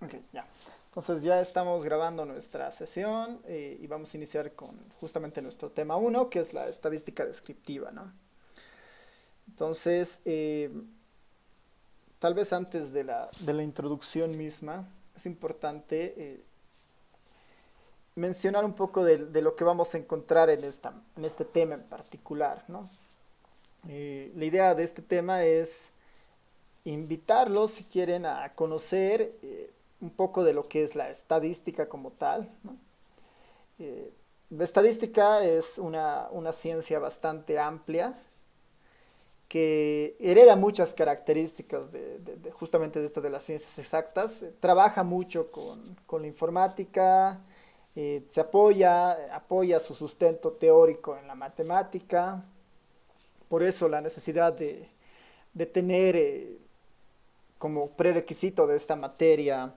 Ok, ya. Entonces ya estamos grabando nuestra sesión y vamos a iniciar con justamente nuestro tema uno, que es la estadística descriptiva, ¿no? Entonces, tal vez antes de la introducción misma, es importante mencionar un poco de lo que vamos a encontrar en este tema en particular, ¿no? La idea de este tema es invitarlos, si quieren, a conocer un poco de lo que es la estadística como tal, ¿no? Eh, la estadística es una ciencia bastante amplia que hereda muchas características justamente de esto de las ciencias exactas. Trabaja mucho con la informática, apoya su sustento teórico en la matemática. Por eso la necesidad de tener como prerequisito de esta materia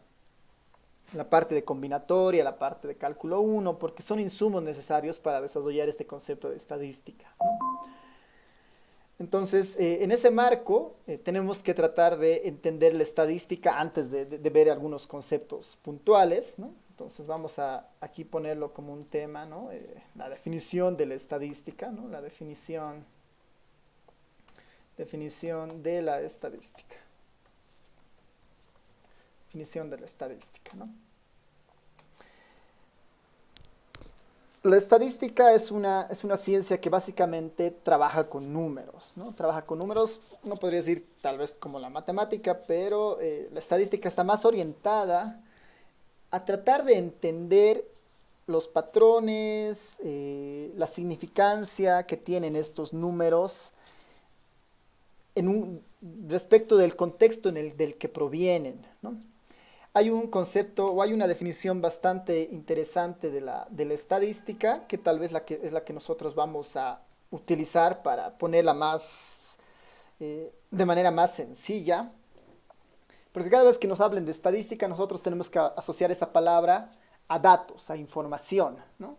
la parte de combinatoria, la parte de cálculo uno, porque son insumos necesarios para desarrollar este concepto de estadística. Entonces, en ese marco, tenemos que tratar de entender la estadística antes de ver algunos conceptos puntuales, ¿no? Entonces, vamos a aquí ponerlo como un tema, ¿no? La definición de la estadística, ¿no? La definición de la estadística. Definición de la estadística, ¿no? La estadística es una ciencia que básicamente trabaja con números, ¿no? Trabaja con números, no podría decir tal vez como la matemática, pero la estadística está más orientada a tratar de entender los patrones, la significancia que tienen estos números respecto del contexto del que provienen, ¿no? Hay un concepto o hay una definición bastante interesante de la estadística, que tal vez es la que nosotros vamos a utilizar para ponerla de manera más sencilla. Porque cada vez que nos hablen de estadística, nosotros tenemos que asociar esa palabra a datos, a información, ¿no?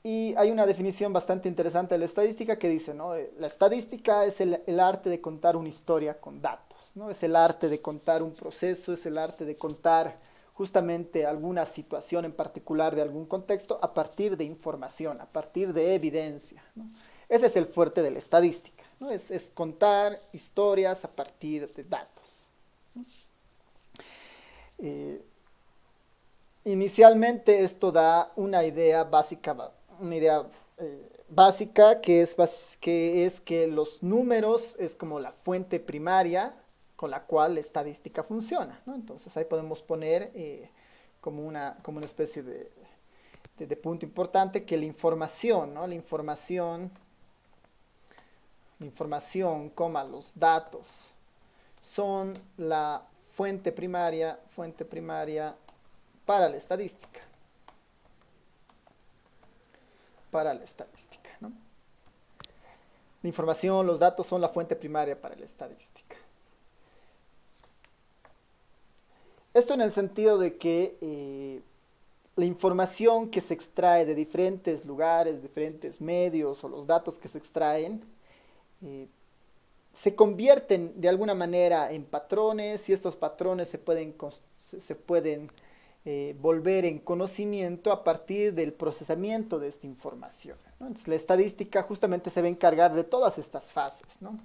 Y hay una definición bastante interesante de la estadística que dice, ¿no? La estadística es el arte de contar una historia con datos, ¿no? Es el arte de contar un proceso, es el arte de contar justamente alguna situación en particular de algún contexto a partir de información, a partir de evidencia, ¿no? Ese es el fuerte de la estadística, ¿no? Es contar historias a partir de datos. Eh, Inicialmente esto da una idea básica que es que los números es como la fuente primaria con la cual la estadística funciona, ¿no? Entonces ahí podemos poner como una especie de punto importante que la información, ¿no? La información, los datos son la fuente primaria para la estadística, ¿no? La información, los datos son la fuente primaria para la estadística. Esto en el sentido de que la información que se extrae de diferentes lugares, diferentes medios o los datos que se extraen, eh, se convierten de alguna manera en patrones y estos patrones se pueden volver en conocimiento a partir del procesamiento de esta información, ¿no? Entonces, la estadística justamente se va a encargar de todas estas fases, ¿no?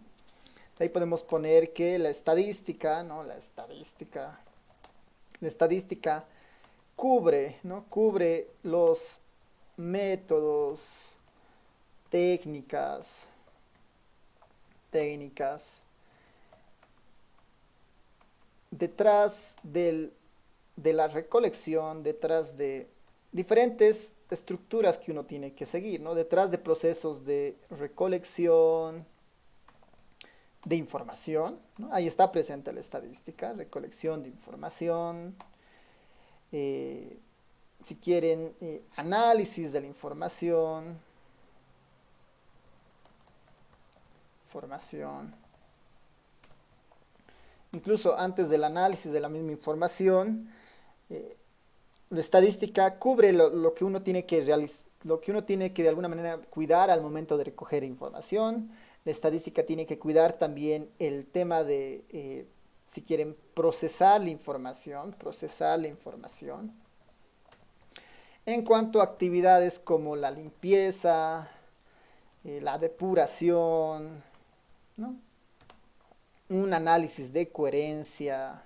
Ahí podemos poner que la estadística, ¿no? La estadística cubre, ¿no? Cubre los métodos, técnicas, técnicas detrás de la recolección, detrás de diferentes estructuras que uno tiene que seguir, ¿no? Detrás de procesos de recolección, de información, ¿no? Ahí está presente la estadística, recolección de información, eh, si quieren, análisis de la información, incluso antes del análisis de la misma información, eh, la estadística cubre lo que uno tiene que lo que uno tiene que de alguna manera cuidar al momento de recoger información. La estadística tiene que cuidar también el tema de si quieren, procesar la información, en cuanto a actividades como la limpieza, la depuración, ¿no? Un análisis de coherencia,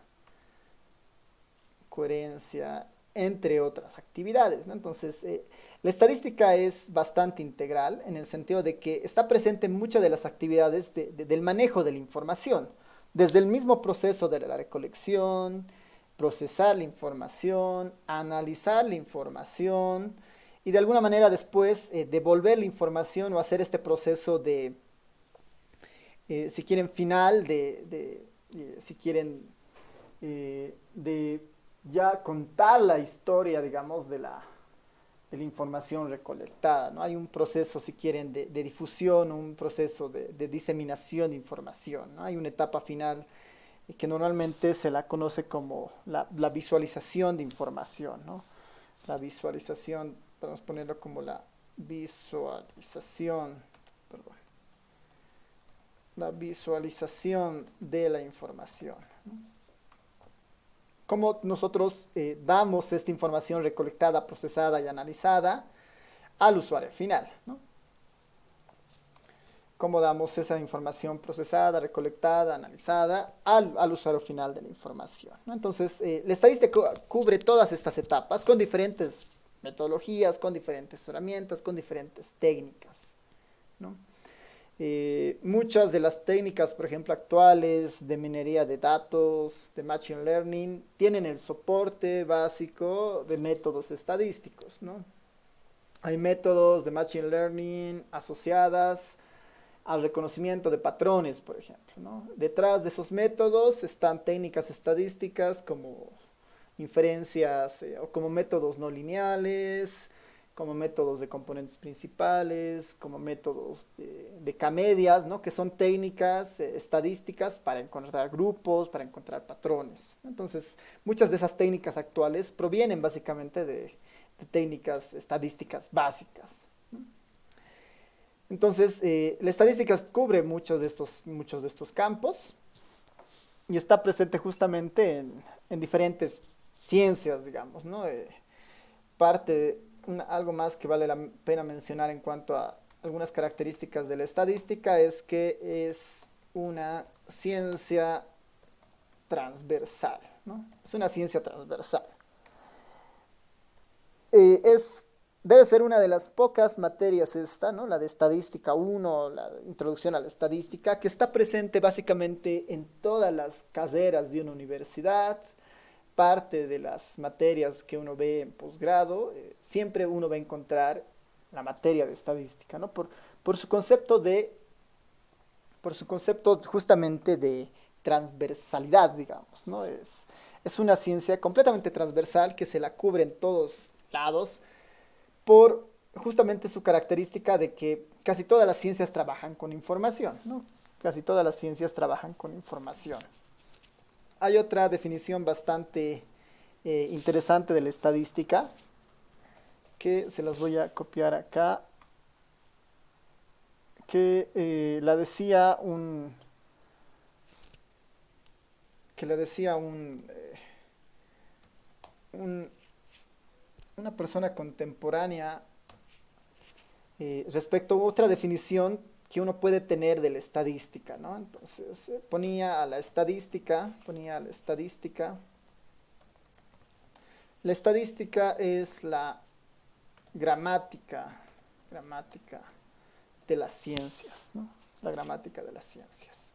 entre otras actividades, ¿no? Entonces, la estadística es bastante integral en el sentido de que está presente en muchas de las actividades del manejo de la información, desde el mismo proceso de la recolección, procesar la información, analizar la información y de alguna manera después devolver la información o hacer este proceso de, si quieren, final, si quieren, de ya contar la historia, digamos, de la información recolectada, ¿no? Hay un proceso, si quieren, de difusión, un proceso de diseminación de información, ¿no? Hay una etapa final que normalmente se la conoce como la visualización de información, ¿no? La visualización, podemos ponerlo como la visualización, perdón, la visualización de la información, ¿no? Cómo nosotros damos esta información recolectada, procesada y analizada al usuario final, ¿no? Cómo damos esa información procesada, recolectada, analizada al usuario final de la información, ¿no? Entonces, la estadística cubre todas estas etapas con diferentes metodologías, con diferentes herramientas, con diferentes técnicas, ¿no? Muchas de las técnicas, por ejemplo, actuales de minería de datos, de machine learning, tienen el soporte básico de métodos estadísticos, ¿no? Hay métodos de machine learning asociadas al reconocimiento de patrones, por ejemplo, ¿no? Detrás de esos métodos están técnicas estadísticas como inferencias o como métodos no lineales, como métodos de componentes principales, como métodos de K-medias, ¿no? Que son técnicas estadísticas para encontrar grupos, para encontrar patrones. Entonces, muchas de esas técnicas actuales provienen básicamente de técnicas estadísticas básicas, ¿no? Entonces, la estadística cubre muchos de estos campos y está presente justamente en diferentes ciencias, digamos, ¿no? Algo más que vale la pena mencionar en cuanto a algunas características de la estadística es que es una ciencia transversal, ¿no? Es una ciencia transversal. Debe ser una de las pocas materias esta, ¿no? La de estadística 1, la introducción a la estadística, que está presente básicamente en todas las carreras de una universidad. Parte de las materias que uno ve en posgrado, siempre uno va a encontrar la materia de estadística, ¿no? Por su concepto justamente de transversalidad, digamos, ¿no? Es una ciencia completamente transversal que se la cubre en todos lados por justamente su característica de que casi todas las ciencias trabajan con información, ¿no? Casi todas las ciencias trabajan con información. Hay otra definición bastante interesante de la estadística que se las voy a copiar acá, que la decía una persona contemporánea respecto a otra definición que uno puede tener de la estadística, ¿no? Entonces ponía a la estadística. La estadística es la gramática de las ciencias, ¿no? La gramática de las ciencias.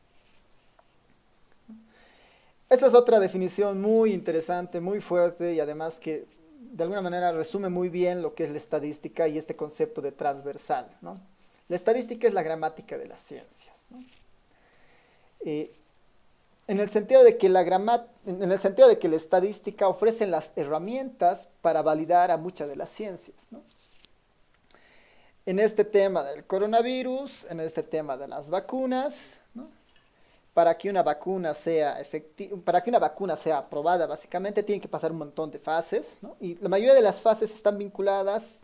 Esta es otra definición muy interesante, muy fuerte y además que de alguna manera resume muy bien lo que es la estadística y este concepto de transversal, ¿no? La estadística es la gramática de las ciencias, ¿no? En el sentido de que la estadística ofrece las herramientas para validar a muchas de las ciencias, ¿no? En este tema del coronavirus, en este tema de las vacunas, ¿no? Para que una vacuna sea aprobada, básicamente tiene que pasar un montón de fases, ¿no? Y la mayoría de las fases están vinculadas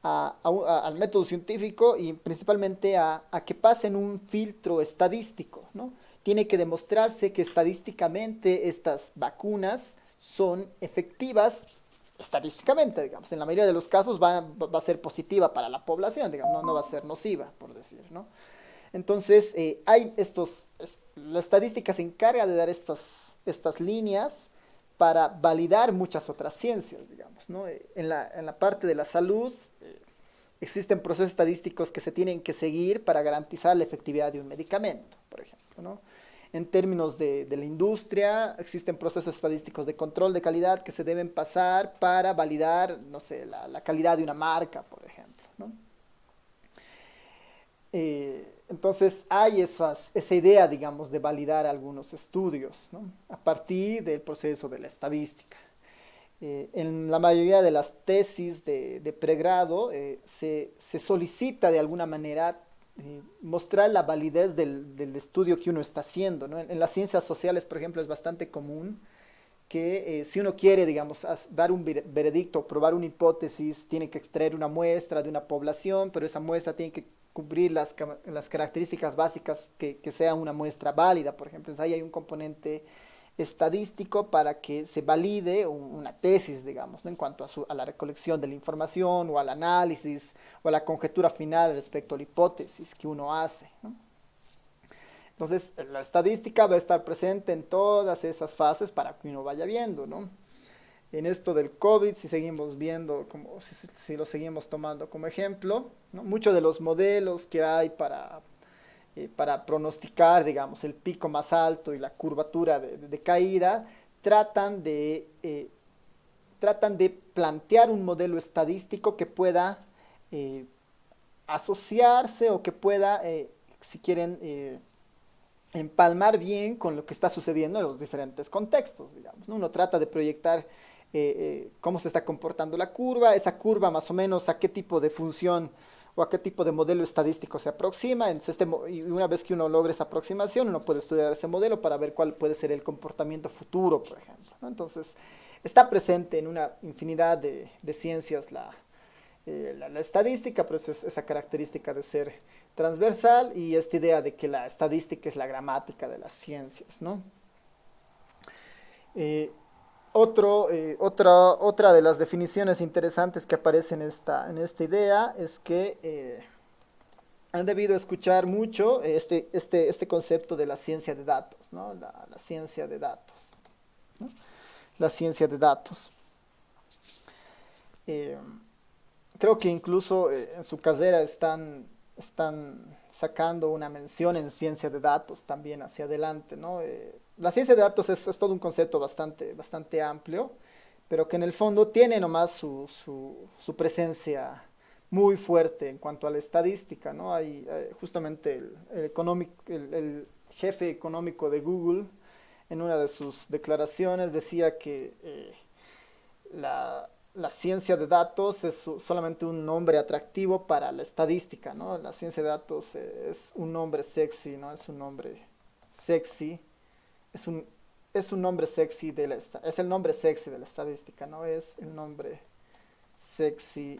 al método científico y principalmente a que pasen un filtro estadístico, ¿no? tiene que demostrarse que estadísticamente estas vacunas son efectivas estadísticamente, digamos. En la mayoría de los casos va a ser positiva para la población, digamos, no va a ser nociva, por decir, ¿no? Entonces, la estadística se encarga de dar estas líneas para validar muchas otras ciencias, digamos, ¿no? En la parte de la salud, existen procesos estadísticos que se tienen que seguir para garantizar la efectividad de un medicamento, por ejemplo, ¿no? En términos de la industria, existen procesos estadísticos de control de calidad que se deben pasar para validar, no sé, la calidad de una marca, por ejemplo, ¿no? Entonces hay esa idea, digamos, de validar algunos estudios, ¿no? A partir del proceso de la estadística. En la mayoría de las tesis de pregrado se solicita de alguna manera mostrar la validez del estudio que uno está haciendo, ¿no? En las ciencias sociales, por ejemplo, es bastante común que si uno quiere, digamos, dar un veredicto, probar una hipótesis, tiene que extraer una muestra de una población, pero esa muestra tiene que cubrir las características básicas que sea una muestra válida, por ejemplo. Entonces ahí hay un componente estadístico para que se valide una tesis, digamos, ¿no? En cuanto a la recolección de la información o al análisis o a la conjetura final respecto a la hipótesis que uno hace, ¿no? Entonces, la estadística va a estar presente en todas esas fases para que uno vaya viendo, ¿no? En esto del COVID, si seguimos viendo, si lo seguimos tomando como ejemplo, ¿no? Muchos de los modelos que hay para pronosticar, digamos, el pico más alto y la curvatura de caída, tratan de plantear un modelo estadístico que pueda asociarse o que pueda, si quieren, empalmar bien con lo que está sucediendo en los diferentes contextos, digamos, ¿no? Uno trata de proyectar cómo se está comportando la curva, esa curva más o menos a qué tipo de función o a qué tipo de modelo estadístico se aproxima. Y una vez que uno logra esa aproximación, uno puede estudiar ese modelo para ver cuál puede ser el comportamiento futuro, por ejemplo, ¿no? Entonces, está presente en una infinidad de ciencias la estadística, pero esa característica de ser transversal y esta idea de que la estadística es la gramática de las ciencias, ¿no? Otra de las definiciones interesantes que aparece en esta idea es que han debido escuchar mucho este concepto de la ciencia de datos, ¿no? La ciencia de datos, ¿no? La ciencia de datos. Creo que incluso en su carrera están sacando una mención en ciencia de datos también hacia adelante, ¿no? La ciencia de datos es todo un concepto bastante amplio, pero que en el fondo tiene nomás su presencia muy fuerte en cuanto a la estadística, ¿no? Justamente el jefe económico de Google, en una de sus declaraciones, decía que la ciencia de datos es solamente un nombre atractivo para la estadística, ¿no? La ciencia de datos es un nombre sexy, ¿no? Es un nombre sexy, es un nombre sexy es el nombre sexy de la estadística, ¿no? Es el nombre sexy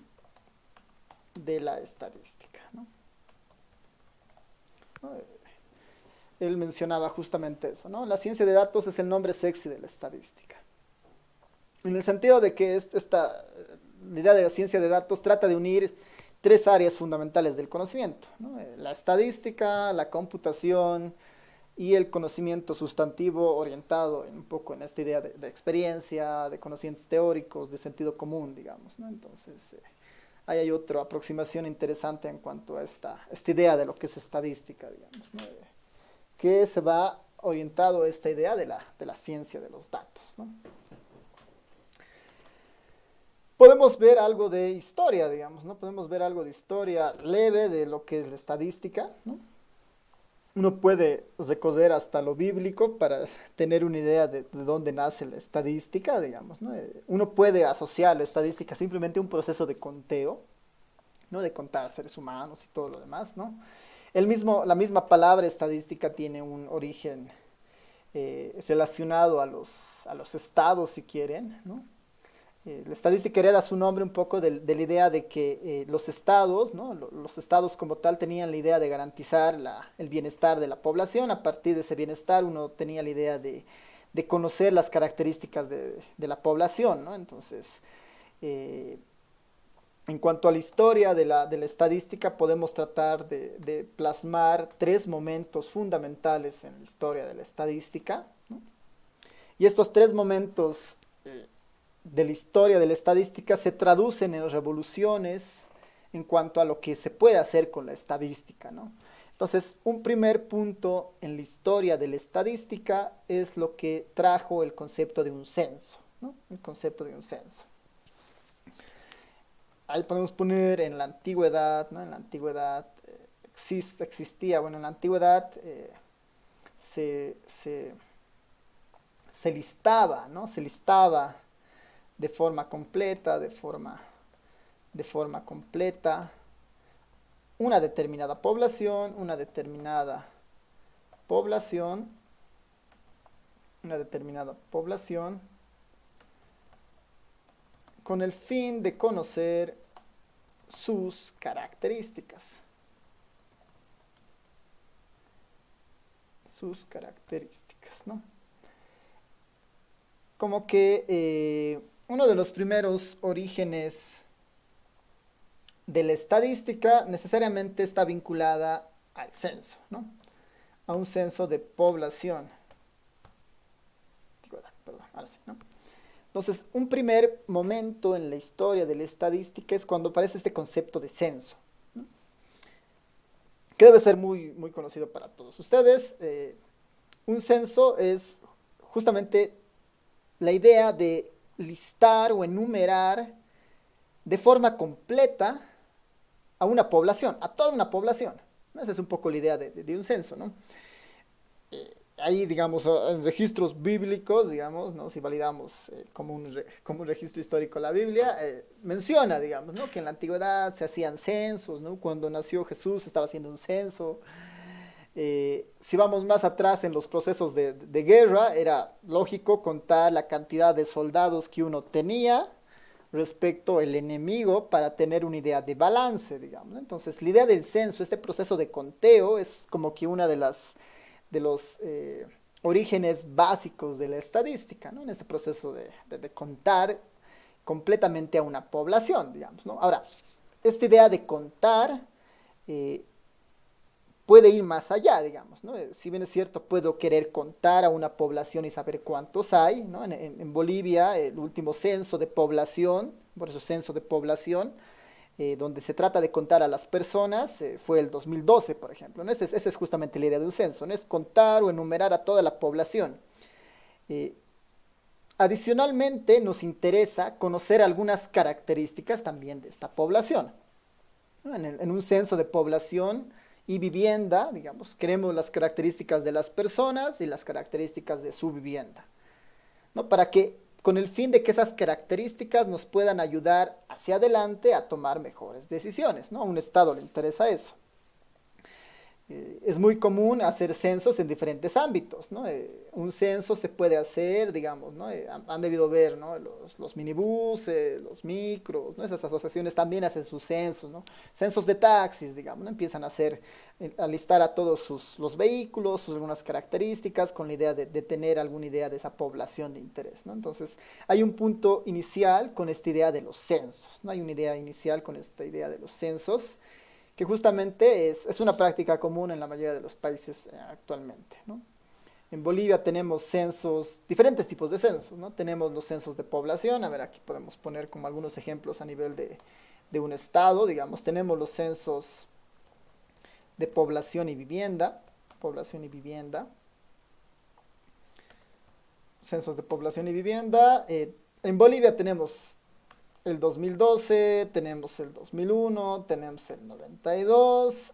de la estadística, ¿no? ¿No? Él mencionaba justamente eso, ¿no? La ciencia de datos es el nombre sexy de la estadística. En el sentido de que la idea de la ciencia de datos trata de unir tres áreas fundamentales del conocimiento, ¿no? La estadística, la computación y el conocimiento sustantivo orientado un poco en esta idea de experiencia, de conocimientos teóricos, de sentido común, digamos, ¿no? Entonces, ahí hay otra aproximación interesante en cuanto a esta idea de lo que es estadística, digamos, ¿no? Que se va orientado a esta idea de la ciencia de los datos, ¿no? Podemos ver algo de historia, digamos, ¿no? Podemos ver algo de historia leve de lo que es la estadística, ¿no? Uno puede recorrer hasta lo bíblico para tener una idea de dónde nace la estadística, digamos, ¿no? Uno puede asociar la estadística simplemente a un proceso de conteo, ¿no? De contar seres humanos y todo lo demás, ¿no? La misma palabra estadística tiene un origen relacionado a los estados, si quieren, ¿no? La estadística hereda su nombre un poco de la idea de que los estados, ¿no? Los estados como tal tenían la idea de garantizar el bienestar de la población. A partir de ese bienestar uno tenía la idea de conocer las características de la población, ¿no? Entonces, eh, en cuanto a la historia de la estadística, podemos tratar de plasmar tres momentos fundamentales en la historia de la estadística, ¿no? Y estos tres momentos de la historia de la estadística se traducen en revoluciones en cuanto a lo que se puede hacer con la estadística, ¿no? Entonces, un primer punto en la historia de la estadística es lo que trajo el concepto de un censo, ¿no? El concepto de un censo. Ahí podemos poner en la antigüedad, ¿no? En la antigüedad existía, bueno, en la antigüedad se, se, se listaba, ¿no? Se listaba de forma completa, de forma completa, una determinada población, una determinada población, con el fin de conocer sus características. Sus características, ¿no? Como que uno de los primeros orígenes de la estadística necesariamente está vinculada al censo, ¿no? A un censo de población. Perdón, ahora sí, ¿no? Entonces, un primer momento en la historia de la estadística es cuando aparece este concepto de censo, ¿no? Que debe ser muy, muy conocido para todos ustedes. Un censo es justamente la idea de listar o enumerar de forma completa a una población, a toda una población. Esa es un poco la idea de un censo, ¿no? Ahí, digamos, en registros bíblicos, digamos, ¿no? Si validamos como un registro histórico la Biblia, menciona, digamos, ¿no? Que en la antigüedad se hacían censos, ¿no? Cuando nació Jesús se estaba haciendo un censo. Si vamos más atrás en los procesos de guerra, era lógico contar la cantidad de soldados que uno tenía respecto al enemigo para tener una idea de balance, digamos, ¿no? Entonces, la idea del censo, este proceso de conteo, es como que una de los orígenes básicos de la estadística, ¿no? En este proceso de contar completamente a una población, digamos, ¿no? Ahora, esta idea de contar puede ir más allá, digamos, ¿no? Si bien es cierto, puedo querer contar a una población y saber cuántos hay, ¿no? En Bolivia, el último censo de población, por eso censo de población, donde se trata de contar a las personas, fue el 2012, por ejemplo, ¿no? Esa es justamente la idea de un censo, ¿no? Es contar o enumerar a toda la población. Eh, Adicionalmente, nos interesa conocer algunas características también de esta población, ¿no? En un censo de población y vivienda, digamos, queremos las características de las personas y las características de su vivienda, ¿no? Para que, con el fin de que esas características nos puedan ayudar hacia adelante a tomar mejores decisiones, ¿no? A un Estado le interesa eso. Es muy común hacer censos en diferentes ámbitos, ¿no? Un censo se puede hacer, digamos, ¿no? Han debido ver, ¿no? Los minibuses, los micros, ¿no? Esas asociaciones también hacen sus censos, ¿no? Censos de taxis, digamos, ¿no? Empiezan a listar a todos los vehículos, sus algunas características, con la idea de tener alguna idea de esa población de interés, ¿no? Entonces, hay un punto inicial con esta idea de los censos, ¿no? Hay una idea inicial con esta idea de los censos, que justamente es una práctica común en la mayoría de los países actualmente, ¿no? En Bolivia tenemos censos, diferentes tipos de censos, ¿no? Tenemos los censos de población, a ver, aquí podemos poner como algunos ejemplos a nivel de un estado, digamos, tenemos los censos de población y vivienda, censos de población y vivienda. En Bolivia tenemos el 2012, tenemos el 2001, tenemos el 92,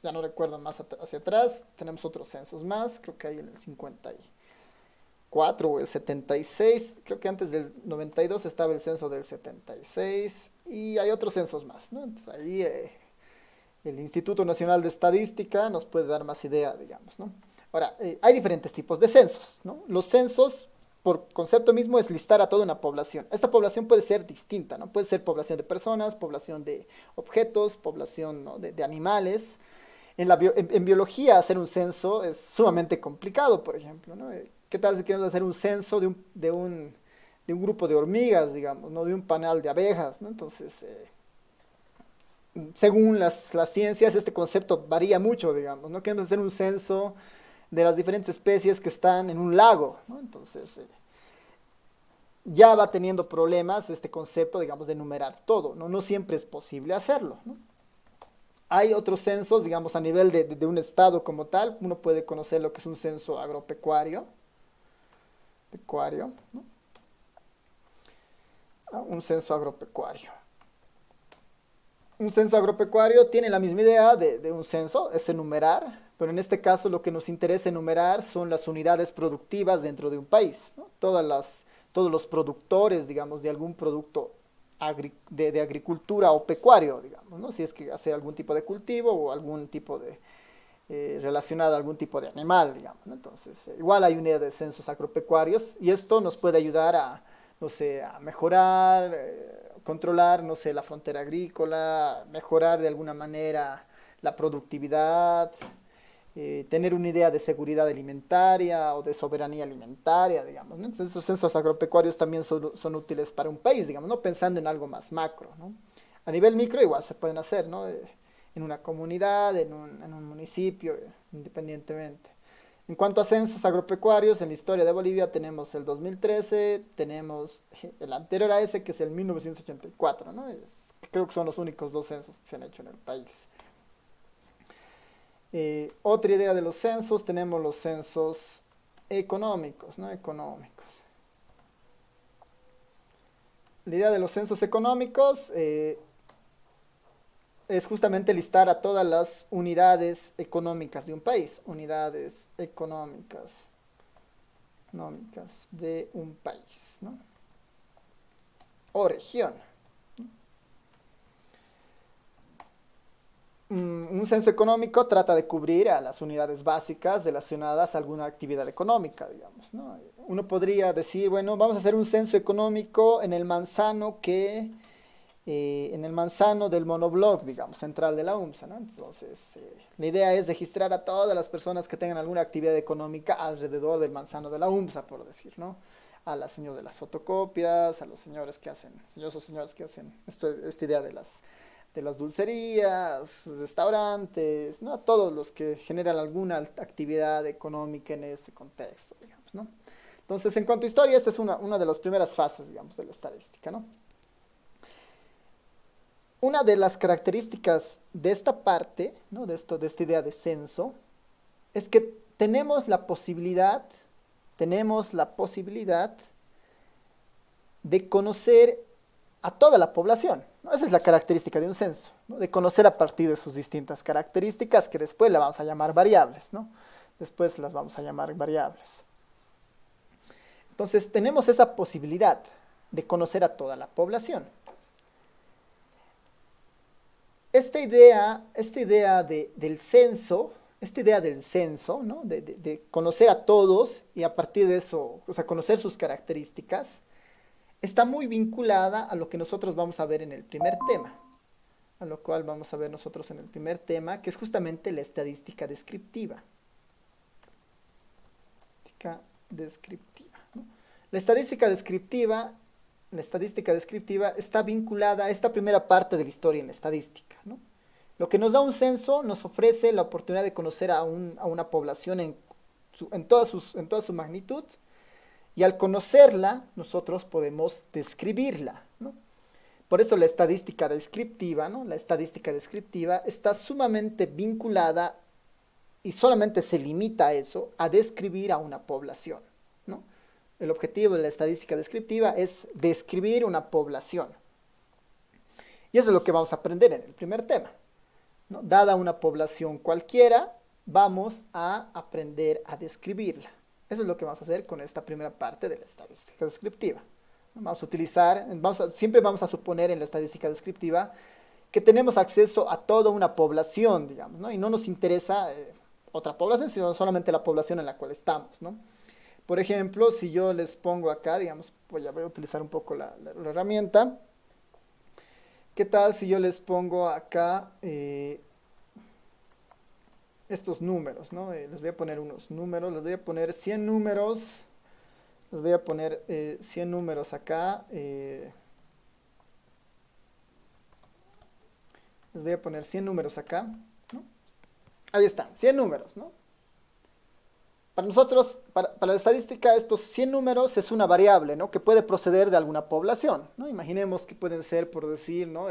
ya no recuerdo más hacia atrás, tenemos otros censos más, creo que hay en el 54 o el 76, creo que antes del 92 estaba el censo del 76 y hay otros censos más, ¿no? Entonces ahí el Instituto Nacional de Estadística nos puede dar más idea, digamos, ¿no? Ahora, hay diferentes tipos de censos, ¿no? Los censos por concepto mismo es listar a toda una población. Esta población puede ser distinta, ¿no? Puede ser población de personas, población de objetos, población, ¿no?, de animales. En biología hacer un censo es sumamente complicado, por ejemplo, ¿no? ¿Qué tal si queremos hacer un censo de un grupo de hormigas, digamos, ¿no? De un panal de abejas, ¿no? Entonces, según las ciencias, este concepto varía mucho, digamos, ¿no? Queremos hacer un censo de las diferentes especies que están en un lago, ¿no? Entonces, ya va teniendo problemas este concepto, digamos, de enumerar todo, ¿no? No siempre es posible hacerlo, ¿no? Hay otros censos, digamos, a nivel de un estado como tal. Uno puede conocer lo que es un censo agropecuario, ¿no? Un censo agropecuario. Un censo agropecuario tiene la misma idea de un censo, es enumerar, pero en este caso lo que nos interesa enumerar son las unidades productivas dentro de un país, ¿no? Todos los productores, digamos, de algún producto de agricultura o pecuario, digamos, ¿no? Si es que hace algún tipo de cultivo o algún tipo de relacionado a algún tipo de animal, digamos, ¿no? Entonces, igual hay unidades de censos agropecuarios y esto nos puede ayudar a, no sé, a mejorar, controlar, no sé, la frontera agrícola, mejorar de alguna manera la productividad, tener una idea de seguridad alimentaria o de soberanía alimentaria, digamos, ¿no? Entonces, esos censos agropecuarios también son útiles para un país, digamos, ¿no? Pensando en algo más macro, ¿no? A nivel micro igual se pueden hacer, ¿no? En una comunidad, en un municipio, independientemente. En cuanto a censos agropecuarios, en la historia de Bolivia tenemos el 2013, tenemos el anterior a ese, que es el 1984, ¿no? Creo que son los únicos dos censos que se han hecho en el país. Otra idea de los censos, tenemos los censos económicos, ¿no? Económicos. La idea de los censos económicos es justamente listar a todas las unidades económicas de un país, unidades económicas de un país, ¿no? O región. Un censo económico trata de cubrir a las unidades básicas relacionadas a alguna actividad económica, digamos, ¿no? Uno podría decir, bueno, vamos a hacer un censo económico en el manzano en el manzano del monobloc, digamos, central de la UMSA, ¿no? Entonces, la idea es registrar a todas las personas que tengan alguna actividad económica alrededor del manzano de la UMSA, por decir, ¿no? A la señora de las fotocopias, a los señores que hacen, señores o señoras que hacen esta idea de las dulcerías, restaurantes, ¿no? A todos los que generan alguna actividad económica en ese contexto, digamos, ¿no? Entonces, en cuanto a historia, esta es una de las primeras fases, digamos, de la estadística, ¿no? Una de las características de esta parte, ¿no?, de esta idea de censo, es que tenemos la posibilidad de conocer a toda la población, ¿no? Esa es la característica de un censo, ¿no? De conocer a partir de sus distintas características, que después las vamos a llamar variables, ¿no? Después las vamos a llamar variables. Entonces, tenemos esa posibilidad de conocer a toda la población. Esta idea del censo, ¿no? De conocer a todos y a partir de eso, o sea, conocer sus características, está muy vinculada a lo que nosotros vamos a ver en el primer tema, a lo cual vamos a ver nosotros en el primer tema, que es justamente la estadística descriptiva. ¿No? La estadística descriptiva está vinculada a esta primera parte de la historia en la estadística, ¿no? Lo que nos da un censo nos ofrece la oportunidad de conocer a una población en toda su magnitud, y al conocerla nosotros podemos describirla, ¿no? Por eso la estadística descriptiva, ¿no? La estadística descriptiva está sumamente vinculada y solamente se limita a eso, a describir a una población, ¿no? El objetivo de la estadística descriptiva es describir una población. Y eso es lo que vamos a aprender en el primer tema, ¿no? Dada una población cualquiera, vamos a aprender a describirla. Eso es lo que vamos a hacer con esta primera parte de la estadística descriptiva. Siempre vamos a suponer en la estadística descriptiva que tenemos acceso a toda una población, digamos, ¿no? Y no nos interesa otra población, sino solamente la población en la cual estamos, ¿no? Por ejemplo, si yo les pongo acá, digamos, voy a utilizar un poco la herramienta. ¿Qué tal si yo les pongo acá estos números, ¿no? Les voy a poner unos números, les voy a poner 100 números, les voy a poner 100 números acá, les voy a poner 100 números acá, ¿no? Ahí están, 100 números, ¿no? Para nosotros, para la estadística, estos 100 números es una variable, ¿no? Que puede proceder de alguna población, ¿no? Imaginemos que pueden ser, por decir, ¿no?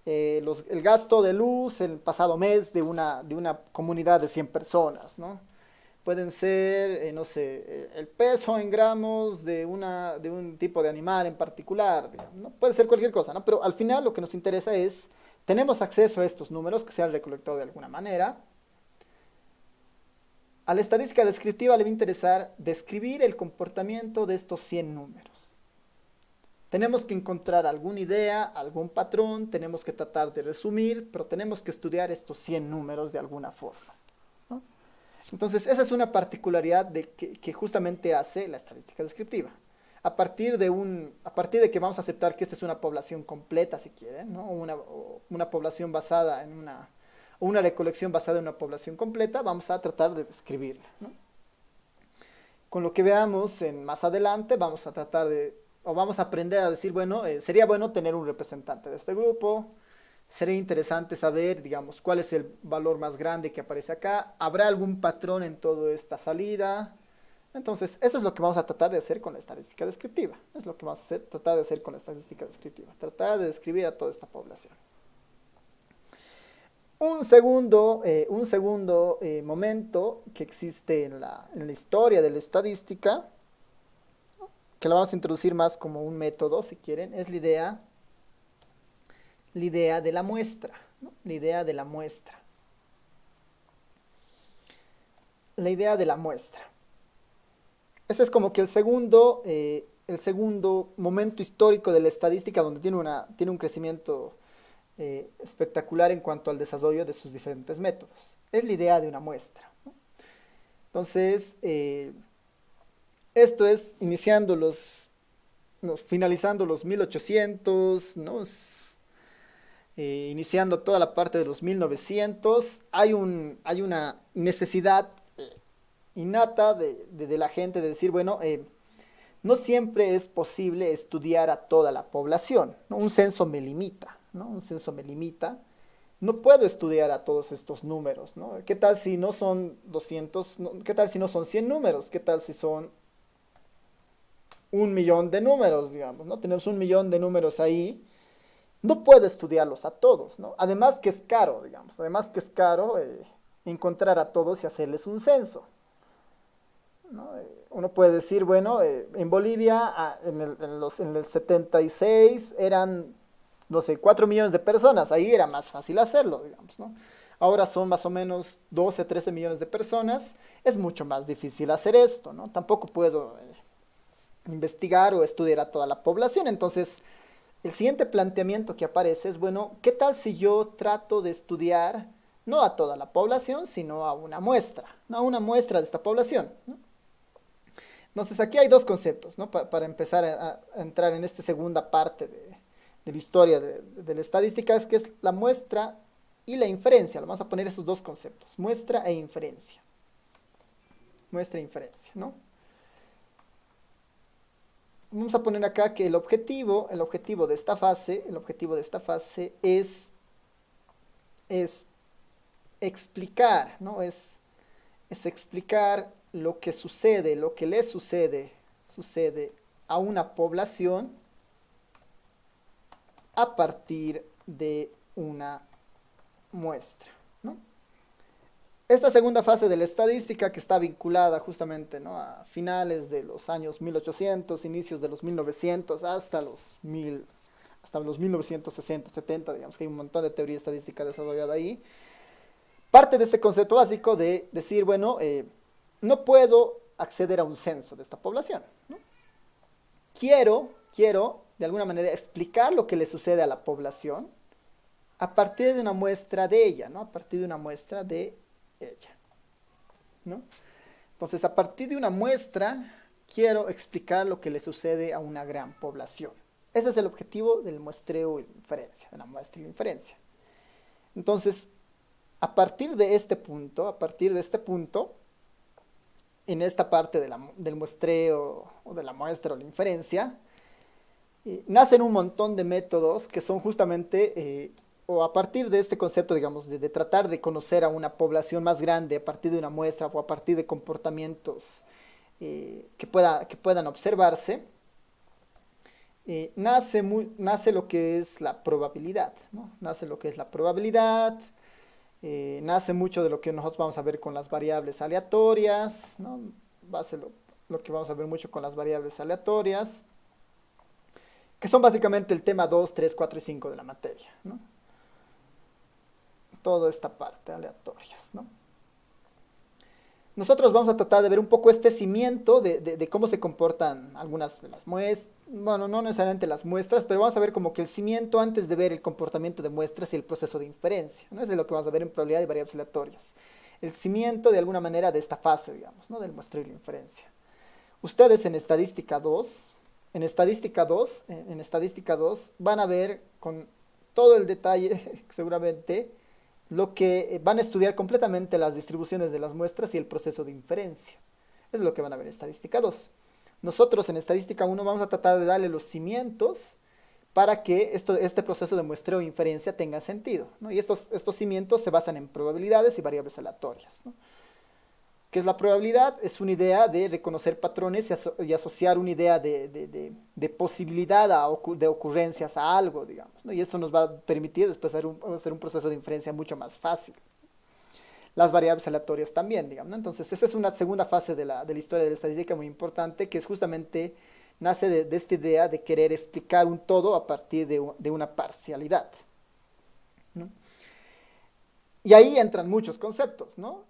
El gasto de luz el pasado mes de una comunidad de 100 personas, ¿no? Pueden ser, no sé, el peso en gramos de un tipo de animal en particular, digamos, ¿no? Puede ser cualquier cosa, ¿no? Pero al final lo que nos interesa es, tenemos acceso a estos números que se han recolectado de alguna manera. A la estadística descriptiva le va a interesar describir el comportamiento de estos 100 números. Tenemos que encontrar alguna idea, algún patrón, tenemos que tratar de resumir, pero tenemos que estudiar estos 100 números de alguna forma, ¿no? Entonces, esa es una particularidad que justamente hace la estadística descriptiva. A partir de que vamos a aceptar que esta es una población completa, si quieren, ¿no? Una población basada en una recolección basada en una población completa, vamos a tratar de describirla, ¿no? Con lo que veamos más adelante, vamos a tratar o vamos a aprender a decir, bueno, sería bueno tener un representante de este grupo, sería interesante saber, digamos, cuál es el valor más grande que aparece acá, habrá algún patrón en toda esta salida. Entonces, eso es lo que vamos a tratar de hacer con la estadística descriptiva, es lo que vamos a tratar de hacer con la estadística descriptiva, tratar de describir a toda esta población. Un segundo momento que existe en la historia de la estadística, que lo vamos a introducir más como un método, si quieren, es la idea de la muestra, ¿no? La idea de la muestra. La idea de la muestra. Ese es como que el segundo momento histórico de la estadística donde tiene un crecimiento espectacular en cuanto al desarrollo de sus diferentes métodos. Es la idea de una muestra, ¿no? Entonces, esto es finalizando los 1800, ¿no? Iniciando toda la parte de los 1900, hay una necesidad innata de la gente de decir, bueno, no siempre es posible estudiar a toda la población, ¿no? Un censo me limita, ¿no? Un censo me limita. No puedo estudiar a todos estos números, ¿no? ¿Qué tal si no son 200? ¿Qué tal si no son 100 números? ¿Qué tal si son 1 millón de números, digamos, ¿no? Tenemos 1 millón de números ahí. No puedo estudiarlos a todos, ¿no? Además que es caro, digamos. Además que es caro encontrar a todos y hacerles un censo, ¿no? Uno puede decir, bueno, en Bolivia en el 76 eran, no sé, 4 millones de personas. Ahí era más fácil hacerlo, digamos, ¿no? Ahora son más o menos 12, 13 millones de personas. Es mucho más difícil hacer esto, ¿no? Tampoco puedo investigar o estudiar a toda la población. Entonces, el siguiente planteamiento que aparece es, bueno, ¿qué tal si yo trato de estudiar no a toda la población, sino a una muestra, ¿no? A una muestra de esta población, ¿no? Entonces, aquí hay dos conceptos, ¿no? Para empezar a entrar en esta segunda parte de la historia de la estadística, es que es la muestra y la inferencia. Vamos a poner esos dos conceptos, muestra e inferencia. Muestra e inferencia, ¿no? Vamos a poner acá que el objetivo de esta fase es explicar, ¿no? Es explicar lo que sucede, lo que le sucede a una población a partir de una muestra, ¿no? Esta segunda fase de la estadística, que está vinculada justamente, ¿no?, a finales de los años 1800, inicios de los 1900, hasta los 1960, 70, digamos que hay un montón de teoría estadística desarrollada ahí, parte de este concepto básico de decir, bueno, no puedo acceder a un censo de esta población, ¿no? Quiero, de alguna manera, explicar lo que le sucede a la población a partir de una muestra de ella, ¿no? A partir de una muestra de ella, ¿no? Entonces, a partir de una muestra, quiero explicar lo que le sucede a una gran población. Ese es el objetivo del muestreo y la inferencia, de la muestra y la inferencia. Entonces, a partir de este punto, en esta parte del muestreo o de la muestra o la inferencia, nacen un montón de métodos que son justamente, o a partir de este concepto, digamos, de tratar de conocer a una población más grande a partir de una muestra o a partir de comportamientos que puedan observarse, nace lo que es la probabilidad, ¿no? Nace lo que es la probabilidad, nace mucho de lo que nosotros vamos a ver con las variables aleatorias, ¿no? Va a ser lo que vamos a ver mucho con las variables aleatorias, que son básicamente el tema 2, 3, 4 y 5 de la materia, ¿no? Toda esta parte, aleatorias, ¿no? Nosotros vamos a tratar de ver un poco este cimiento de cómo se comportan algunas de las muestras, bueno, no necesariamente las muestras, pero vamos a ver como que el cimiento antes de ver el comportamiento de muestras y el proceso de inferencia, ¿no? Eso es lo que vamos a ver en probabilidad y variables aleatorias. El cimiento de alguna manera de esta fase, digamos, ¿no? Del muestreo y la inferencia. Ustedes en estadística 2, en estadística 2 van a ver con todo el detalle, seguramente, lo que van a estudiar completamente las distribuciones de las muestras y el proceso de inferencia. Eso es lo que van a ver en estadística 2. Nosotros en estadística 1 vamos a tratar de darle los cimientos para que este proceso de muestreo e inferencia tenga sentido, ¿no? Y estos cimientos se basan en probabilidades y variables aleatorias, ¿no? ¿Qué es la probabilidad? Es una idea de reconocer patrones y asociar una idea de posibilidad de ocurrencias a algo, digamos, ¿no? Y eso nos va a permitir después hacer un proceso de inferencia mucho más fácil. Las variables aleatorias también, digamos, ¿no? Entonces, esa es una segunda fase de la historia de la estadística muy importante, que es justamente nace de esta idea de querer explicar un todo a partir de una parcialidad, ¿no? Y ahí entran muchos conceptos, ¿no?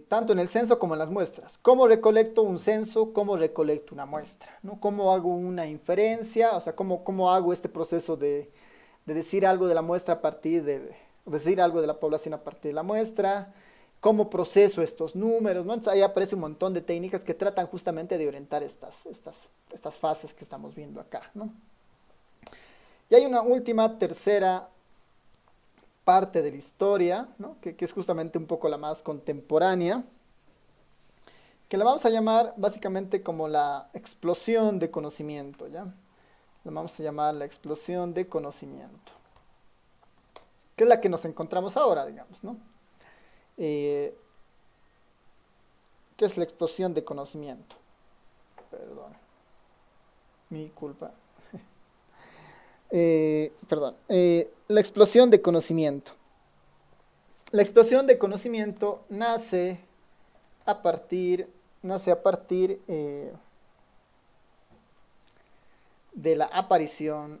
Tanto en el censo como en las muestras. ¿Cómo recolecto un censo? ¿Cómo recolecto una muestra? ¿No? ¿Cómo hago una inferencia? O sea, ¿cómo hago este proceso de decir algo de la muestra a partir decir algo de la población a partir de la muestra? ¿Cómo proceso estos números? ¿No? Entonces ahí aparece un montón de técnicas que tratan justamente de orientar estas fases que estamos viendo acá, ¿no? Y hay una última, tercera parte de la historia, ¿no? que es justamente un poco la más contemporánea, que la vamos a llamar básicamente como la explosión de conocimiento, ¿ya? La vamos a llamar la explosión de conocimiento, que es la que nos encontramos ahora, digamos, ¿no? ¿Qué es la explosión de conocimiento? Perdón, mi culpa. Perdón, la explosión de conocimiento. La explosión de conocimiento nace a partir de la aparición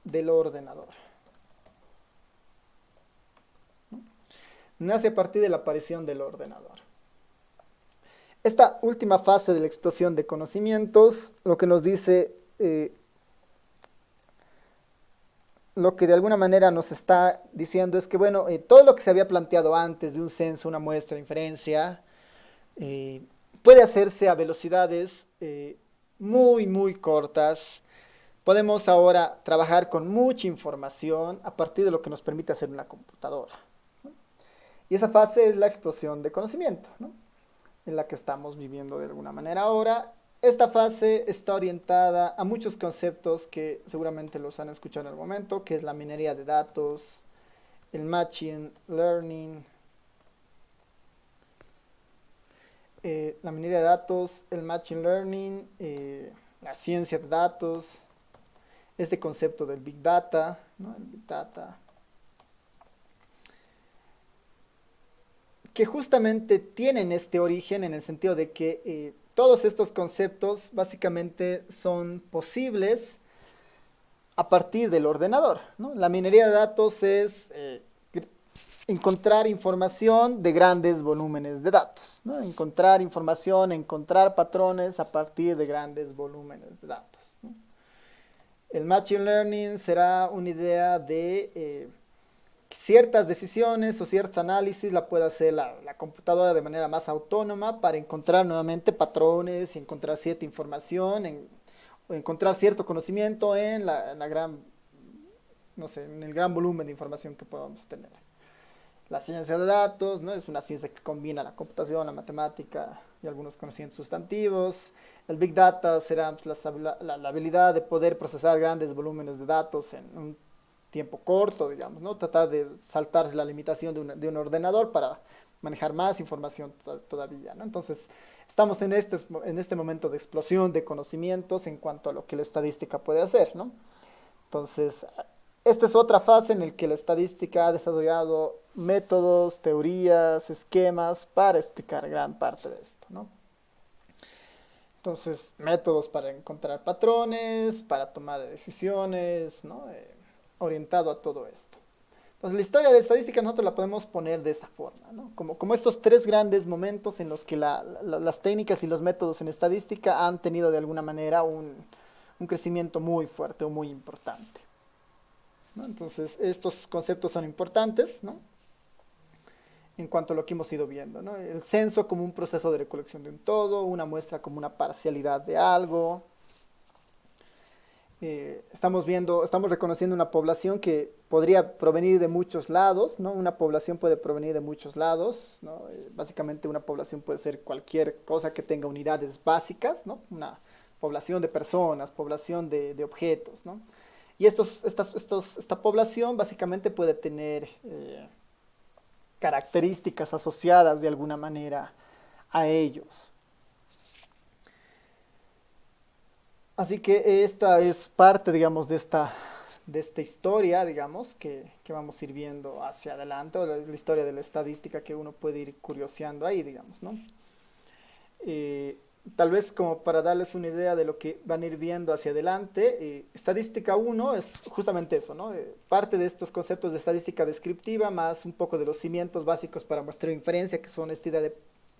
del ordenador. Nace a partir de la aparición del ordenador. Esta última fase de la explosión de conocimientos, lo que nos dice, lo que de alguna manera nos está diciendo es que, bueno, todo lo que se había planteado antes de un censo, una muestra, inferencia, puede hacerse a velocidades muy, muy cortas. Podemos ahora trabajar con mucha información a partir de lo que nos permite hacer una computadora, ¿no? Y esa fase es la explosión de conocimiento, ¿no? En la que estamos viviendo de alguna manera ahora. Esta fase está orientada a muchos conceptos que seguramente los han escuchado en algún momento, que es la minería de datos, el machine learning, la minería de datos, el machine learning, la ciencia de datos, este concepto del big data, ¿no? El big data, que justamente tienen este origen en el sentido de que todos estos conceptos básicamente son posibles a partir del ordenador, ¿no? La minería de datos es encontrar información de grandes volúmenes de datos, ¿no? Encontrar información, encontrar patrones a partir de grandes volúmenes de datos, ¿no? El machine learning será una idea de ciertas decisiones o ciertos análisis la puede hacer la computadora de manera más autónoma para encontrar nuevamente patrones y encontrar cierta información, o encontrar cierto conocimiento en la gran, no sé, en el gran volumen de información que podamos tener. La ciencia de datos, ¿no? Es una ciencia que combina la computación, la matemática y algunos conocimientos sustantivos. El Big Data será pues, la habilidad de poder procesar grandes volúmenes de datos en un tiempo corto, digamos, ¿no? Tratar de saltarse la limitación de un ordenador para manejar más información todavía, ¿no? Entonces, estamos en este momento de explosión de conocimientos en cuanto a lo que la estadística puede hacer, ¿no? Entonces, esta es otra fase en la que la estadística ha desarrollado métodos, teorías, esquemas para explicar gran parte de esto, ¿no? Entonces, métodos para encontrar patrones, para tomar decisiones, ¿no? Orientado a todo esto. Entonces, la historia de la estadística nosotros la podemos poner de esta forma, ¿no? Como estos tres grandes momentos en los que las técnicas y los métodos en estadística han tenido de alguna manera un crecimiento muy fuerte o muy importante, ¿no? Entonces, estos conceptos son importantes, ¿no? En cuanto a lo que hemos ido viendo, ¿no? El censo como un proceso de recolección de un todo, una muestra como una parcialidad de algo. Estamos reconociendo una población que podría provenir de muchos lados, ¿no? Una población puede provenir de muchos lados, ¿no? Básicamente una población puede ser cualquier cosa que tenga unidades básicas, ¿no? Una población de personas, población de objetos, ¿no? Y esta población básicamente puede tener características asociadas de alguna manera a ellos. Así que esta es parte, digamos, de esta historia, digamos, que vamos a ir viendo hacia adelante, o la historia de la estadística que uno puede ir curioseando ahí, digamos, ¿no? Eh, Tal vez como para darles una idea de lo que van a ir viendo hacia adelante, estadística uno es justamente eso, ¿no? Parte de estos conceptos de estadística descriptiva, más un poco de los cimientos básicos para muestreo e inferencia, que son esta idea de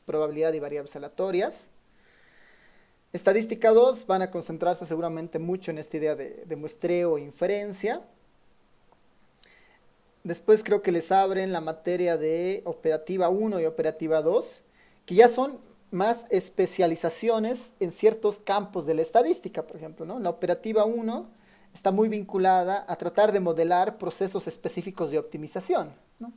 probabilidad y variables aleatorias. Estadística 2 van a concentrarse seguramente mucho en esta idea de muestreo e inferencia. Después creo que les abren la materia de operativa uno y operativa 2, que ya son más especializaciones en ciertos campos de la estadística, por ejemplo, ¿no? La operativa uno está muy vinculada a tratar de modelar procesos específicos de optimización, ¿no?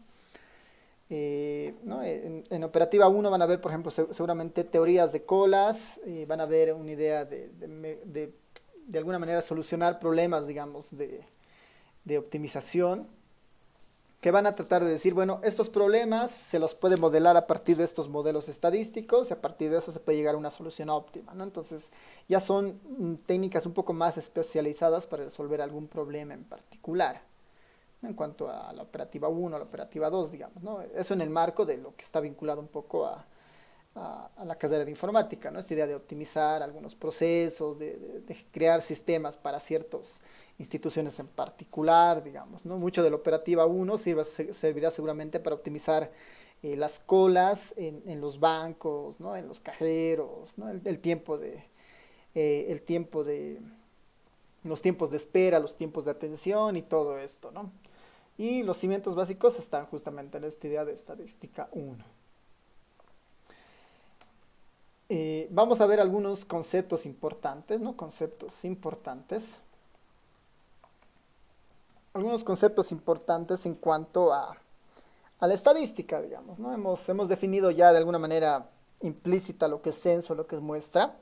¿No? En operativa uno van a ver, por ejemplo, seguramente teorías de colas, van a ver una idea de alguna manera solucionar problemas, digamos, de optimización, que van a tratar de decir, bueno, estos problemas se los puede modelar a partir de estos modelos estadísticos y a partir de eso se puede llegar a una solución óptima, ¿no? Entonces, ya son técnicas un poco más especializadas para resolver algún problema en particular, ¿no? En cuanto a la operativa uno a la operativa 2 digamos, ¿no? Eso en el marco de lo que está vinculado un poco a la carrera de informática, ¿no? Esta idea de optimizar algunos procesos, de crear sistemas para ciertas instituciones en particular, digamos, ¿no? Mucho de la operativa uno servirá seguramente para optimizar las colas en los bancos, ¿no? En los cajeros, ¿no? El tiempo de, los tiempos de espera, los tiempos de atención y todo esto, ¿no? Y los cimientos básicos están justamente en esta idea de estadística uno. Vamos a ver algunos conceptos importantes, ¿no? Conceptos importantes. Algunos conceptos importantes en cuanto a la estadística, digamos, ¿no? Hemos definido ya de alguna manera implícita lo que es censo, lo que es muestra.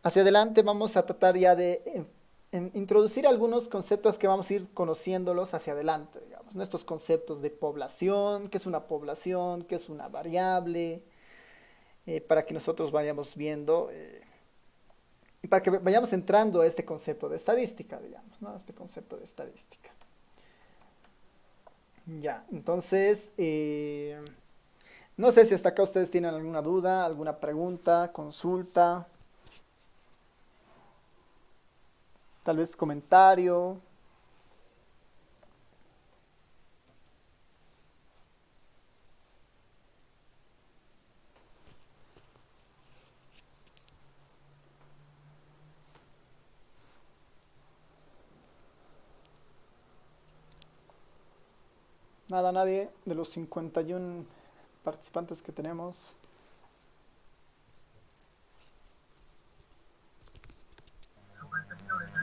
Hacia adelante vamos a tratar ya de introducir algunos conceptos que vamos a ir conociéndolos hacia adelante, digamos, ¿no? Estos conceptos de población, qué es una población, qué es una variable, para que nosotros vayamos viendo, y para que vayamos entrando a este concepto de estadística, digamos, ¿no? Este concepto de estadística. Ya, entonces, no sé si hasta acá ustedes tienen alguna duda, alguna pregunta, consulta, tal vez comentario. Nada, nadie de los 51 participantes que tenemos.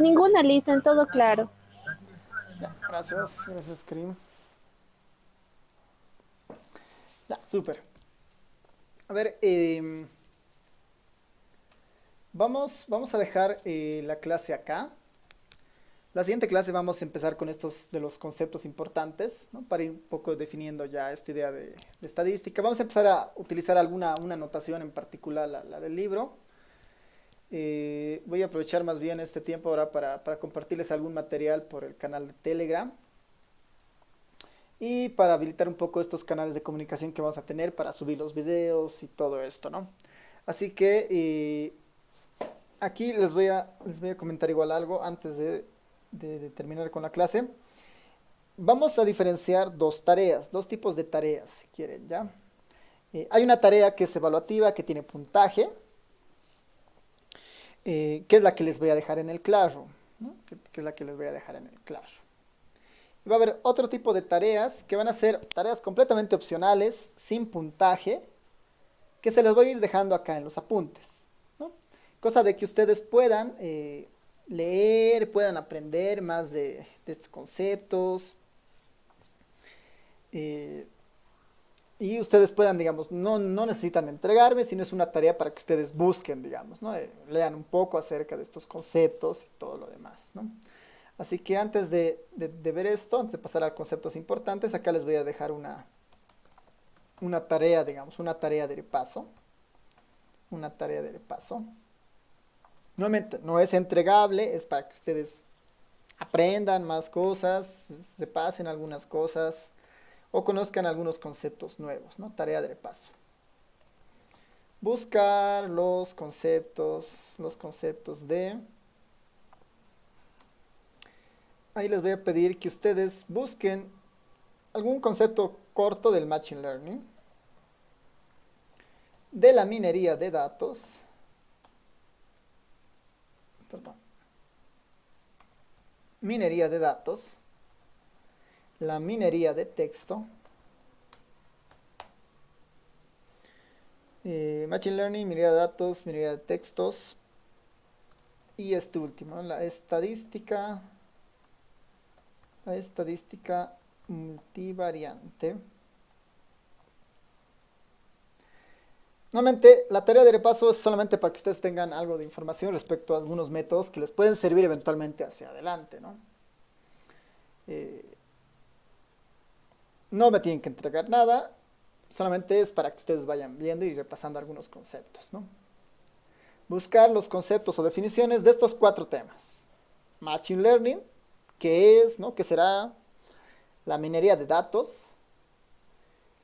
Ninguna lista, en todo claro. Ya, gracias, gracias, Karim. Ya, súper. A ver, vamos a dejar la clase acá. La siguiente clase vamos a empezar con estos de los conceptos importantes, ¿no? Para ir un poco definiendo ya esta idea de estadística. Vamos a empezar a utilizar una notación en particular, la del libro. Voy a aprovechar más bien este tiempo ahora para compartirles algún material por el canal de Telegram y para habilitar un poco estos canales de comunicación que vamos a tener para subir los videos y todo esto, ¿no? Así que aquí les voy a comentar igual algo antes de terminar con la clase. Vamos a diferenciar dos tipos de tareas, si quieren, ¿ya? Hay una tarea que es evaluativa, que tiene puntaje, que es la que les voy a dejar en el Classroom, ¿no? Que es la que les voy a dejar en el Classroom. Y va a haber otro tipo de tareas que van a ser tareas completamente opcionales, sin puntaje, que se les voy a ir dejando acá en los apuntes, ¿no? Cosa de que ustedes puedan leer, puedan aprender más de estos conceptos. eh, y ustedes puedan, digamos, no necesitan entregarme, sino es una tarea para que ustedes busquen, digamos, ¿no? Lean un poco acerca de estos conceptos y todo lo demás, ¿no? Así que antes de ver esto, antes de pasar a conceptos importantes, acá les voy a dejar una tarea, digamos, una tarea de repaso. Una tarea de repaso. Nuevamente, no es entregable, es para que ustedes aprendan más cosas, se pasen algunas cosas o conozcan algunos conceptos nuevos, ¿no? Tarea de repaso. Buscar los conceptos de... Ahí les voy a pedir que ustedes busquen algún concepto corto del Machine Learning, de la minería de datos, perdón, minería de datos, la minería de texto, Machine Learning, minería de datos, minería de textos, y este último, la estadística multivariante. Nuevamente, la tarea de repaso es solamente para que ustedes tengan algo de información respecto a algunos métodos que les pueden servir eventualmente hacia adelante, ¿no? No me tienen que entregar nada, solamente es para que ustedes vayan viendo y repasando algunos conceptos, ¿no? Buscar los conceptos o definiciones de estos 4 temas. Machine Learning, que es, ¿no? Que será la minería de datos,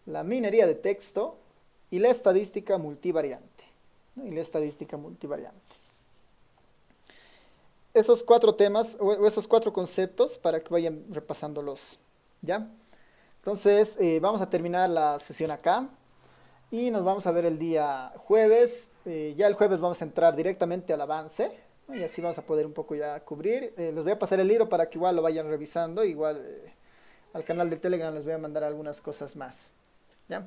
la minería de texto y la estadística multivariante, ¿no? Y la estadística multivariante. Esos 4 temas o esos 4 conceptos para que vayan repasándolos, ¿ya? Entonces, vamos a terminar la sesión acá y nos vamos a ver el día jueves. Ya el jueves vamos a entrar directamente al avance, ¿no? Y así vamos a poder un poco ya cubrir. Les voy a pasar el libro para que igual lo vayan revisando. Igual al canal de Telegram les voy a mandar algunas cosas más, ¿ya?